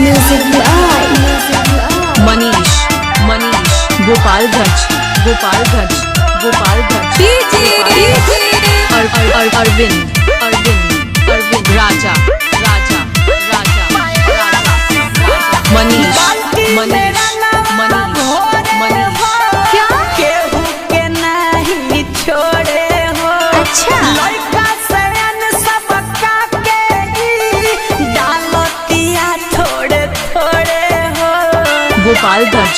Music by Manish Gopalganj Arvind राजा मनीष क्या? केहू के नहीं छोड़े हो। अच्छा। लड़का सयन सबका के ही डालतिया थोड़े थोड़े हो। गोपालगंज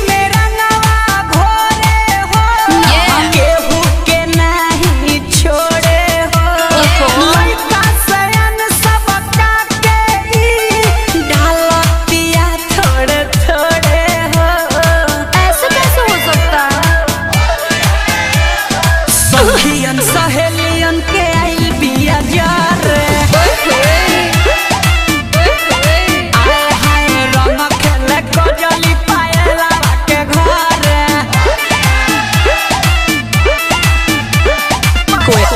मेरा नवा घोरे हो। केहू के नहीं छोड़े हो। लड़का सयन सबका के ही डालतिया थोड़े थोड़े हो। ऐसे कैसे हो सकता है? सखियन सहेलियन के आइल बिया जार। आए हाय रंग खेले कजली पायला के घर। कोयल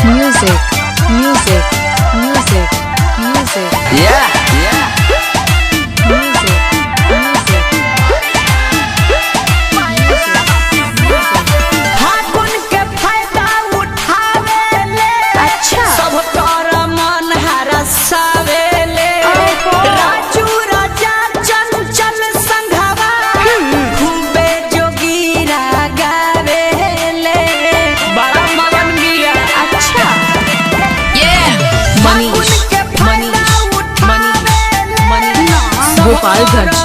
म्यूजिक फागुन के फायदा उठावे ले। अच्छा। सब कर मन हरसावेले। राजू राजा चंचल संघवा खूबे जोगीरा गावेले। बड़ा मगन बिया। अच्छा। फागुन के फायदा उठावेले। गोपालगंज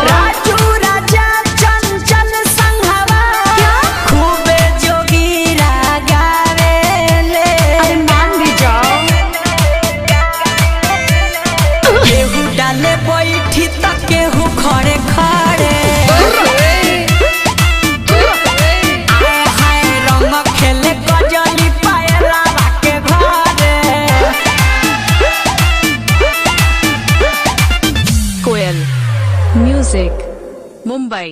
राजू राजा चंचल संघवा खूबे जोगीरा गावेले। अरे मान भी जाओ। केहू डाले बैठी त केहू खड़े खड़े। आए हाय रंग खेले कजली पायला के घरे। कोयल म्यूजिक मुंबई